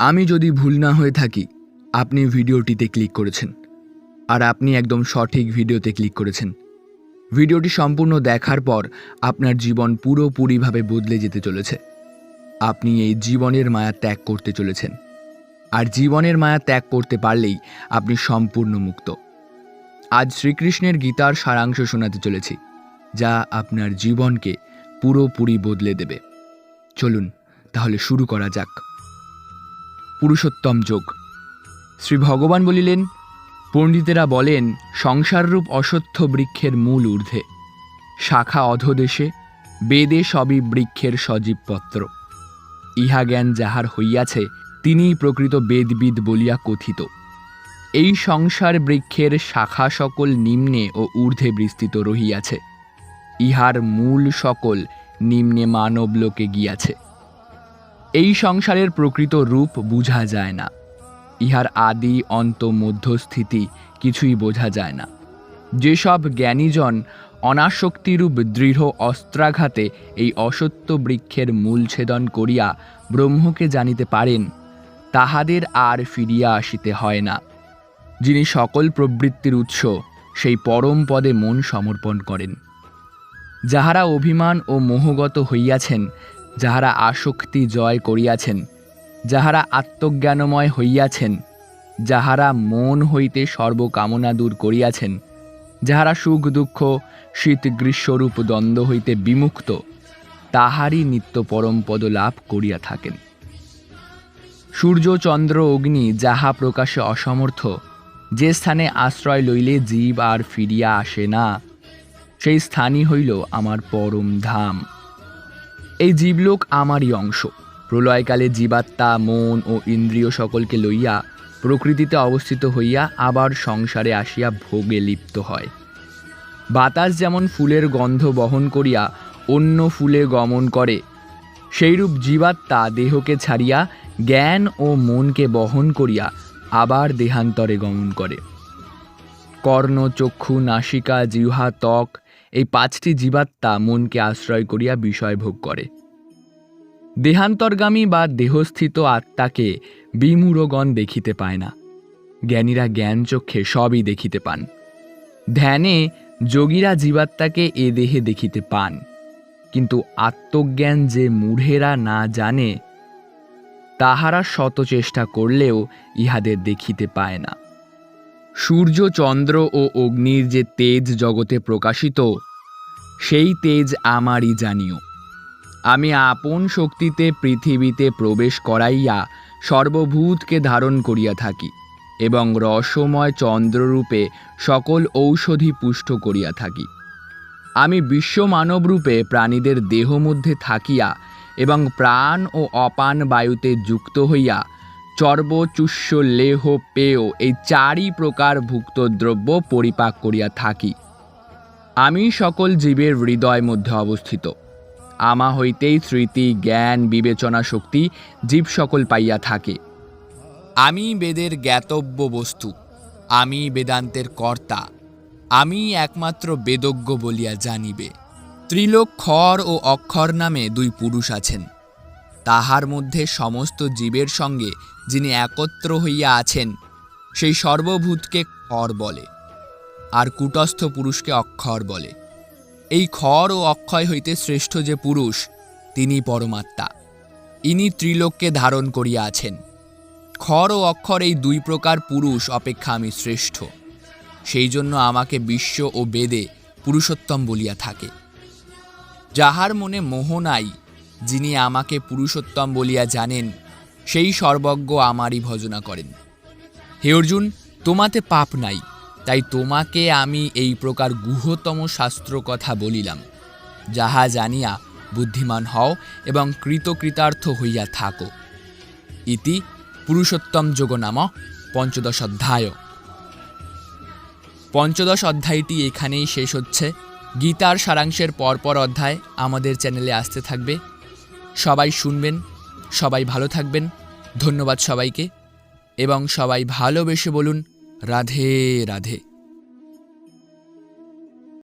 আমি যদি ভুল না হয়ে থাকি, আপনি ভিডিওটিতে ক্লিক করেছেন, আর আপনি একদম সঠিক ভিডিওতে ক্লিক করেছেন। ভিডিওটি সম্পূর্ণ দেখার পর আপনার জীবন পুরোপুরিভাবে বদলে যেতে চলেছে। আপনি এই জীবনের মায়া ত্যাগ করতে চলেছেন, আর জীবনের মায়া ত্যাগ করতে পারলেই আপনি সম্পূর্ণ মুক্ত। আজ শ্রীকৃষ্ণের গীতার সারাংশ শোনাতে চলেছি, যা আপনার জীবনকে পুরোপুরি বদলে দেবে। চলুন তাহলে শুরু করা যাক। পুরুষোত্তম যোগ। শ্রী ভগবান বলিলেন, পণ্ডিতেরা বলেন, সংসাররূপ অশ্বত্থ বৃক্ষের মূল ঊর্ধ্বে, শাখা অধোদেশে, বেদে সবই বৃক্ষের সজীবপত্র। ইহা জ্ঞান যাহার হইয়াছে, তিনিই প্রকৃত বেদবিদ বলিয়া কথিত। এই সংসার বৃক্ষের শাখা সকল নিম্নে ও ঊর্ধ্বে বিস্তৃত রহিয়াছে। ইহার মূল সকল নিম্নে মানবলোকে গিয়াছে। এই সংসারের প্রকৃত রূপ বুঝা যায় না। ইহার আদি অন্ত মধ্যস্থিতি কিছুই বোঝা যায় না। যেসব জ্ঞানীজন অনাসক্তিরূপ দৃঢ় অস্ত্রাঘাতে এই অসত্য বৃক্ষের মূল ছেদন করিয়া ব্রহ্মকে জানিতে পারেন, তাহাদের আর ফিরিয়া আসিতে হয় না। যিনি সকল প্রবৃত্তির উৎস, সেই পরম পদে মন সমর্পণ করেন। যাহারা অভিমান ও মোহগত হইয়াছেন, যাহারা আসক্তি জয় করিয়াছেন, যাহারা আত্মজ্ঞানময় হইয়াছেন, যাহারা মন হইতে সর্বকামনা দূর করিয়াছেন, যাহারা সুখ দুঃখ শীত গ্রীষ্মরূপ দ্বন্দ্ব হইতে বিমুক্ত, তাহারই নিত্য পরমপদ লাভ করিয়া থাকেন। সূর্য চন্দ্র অগ্নি যাহা প্রকাশে অসমর্থ, যে স্থানে আশ্রয় লইলে জীব আর ফিরিয়া আসে না, সেই স্থানই হইল আমার পরম ধাম। এই জীবলোক আমারই অংশ। প্রলয়কালে জীবাত্মা মন ও ইন্দ্রিয় সকলকে লইয়া প্রকৃতিতে অবস্থিত হইয়া আবার সংসারে আসিয়া ভোগে লিপ্ত হয়। বাতাস যেমন ফুলের গন্ধ বহন করিয়া অন্য ফুলে গমন করে, সেইরূপ জীবাত্মা দেহকে ছাড়িয়া জ্ঞান ও মনকে বহন করিয়া আবার দেহান্তরে গমন করে। কর্ণ, চক্ষু, নাসিকা, জিহ্বা, ত্বক এই পাঁচটি জীবাত্মা মনকে আশ্রয় করিয়া বিষয় ভোগ করে। দেহান্তর্গামী বা দেহস্থিত আত্মাকে বিমূঢ়গণ দেখিতে পায় না। জ্ঞানীরা জ্ঞান চক্ষে সবই দেখিতে পান। ধ্যানে যোগীরা জীবাত্মাকে এ দেহে দেখিতে পান, কিন্তু আত্মজ্ঞান যে মূঢ়েরা না জানে, তাহারা শত চেষ্টা করলেও ইহাদের দেখিতে পায় না। সূর্য চন্দ্র ও অগ্নির যে তেজ জগতে প্রকাশিত, সেই তেজ আমারই জানিও। আমি আপন শক্তিতে পৃথিবীতে প্রবেশ করাইয়া সর্বভূতকে ধারণ করিয়া থাকি এবং রসময় চন্দ্ররূপে সকল ঔষধি পুষ্ট করিয়া থাকি। আমি বিশ্ব মানবরূপে প্রাণীদের দেহ মধ্যে থাকিয়া এবং প্রাণ ও অপান বায়ুতে যুক্ত হইয়া চর্ব, চুষ্য, লেহ, পেয় এই চারি প্রকার ভুক্ত দ্রব্য পরিপাক করিয়া থাকি। আমি সকল জীবের হৃদয় মধ্যে অবস্থিত। আমা হইতেই স্মৃতি, জ্ঞান, বিবেচনা শক্তি জীব সকল পাইয়া থাকে। আমি বেদের জ্ঞাতব্য বস্তু, আমি বেদান্তের কর্তা, আমি একমাত্র বেদজ্ঞ বলিয়া জানিবে। ত্রিলোক ক্ষর ও অক্ষর নামে দুই পুরুষ আছেন। তাহার মধ্যে সমস্ত জীবের সঙ্গে যিনি একত্র হইয়া আছেন, সেই সর্বভূতকে ক্ষর বলে, আর কূটস্থ পুরুষকে অক্ষর বলে। এই ক্ষর ও অক্ষয় হইতে শ্রেষ্ঠ যে পুরুষ, তিনি পরমাত্মা। ইনি ত্রিলোককে ধারণ করিয়া আছেন। ক্ষর ও অক্ষর এই দুই প্রকার পুরুষ অপেক্ষা আমি শ্রেষ্ঠ। সেই জন্য আমাকে বিশ্ব ও বেদে পুরুষোত্তম বলিয়া থাকে। যাহার মনে মোহ নাই, যিনি আমাকে পুরুষোত্তম বলিয়া জানেন, সেই সর্বজ্ঞ আমারই ভজনা করেন। হে অর্জুন, তোমাতে পাপ নাই, তাই তোমাকে আমি এই প্রকার গুহতম শাস্ত্র কথা বলিলাম, যাহা জানিয়া বুদ্ধিমান হও এবং কৃতকৃতার্থ হইয়া থাকো। ইতি পুরুষোত্তম যোগ নাম পঞ্চদশ অধ্যায়। পঞ্চদশ অধ্যায়টি এখানেই শেষ হচ্ছে। গীতার সারাংশের পরপর অধ্যায় আমাদের চ্যানেলে আসতে থাকবে। সবাই শুনবেন, সবাই ভালো থাকবেন। ধন্যবাদ সবাইকে, এবং সবাই ভালোবেসে বলুন রাধে রাধে।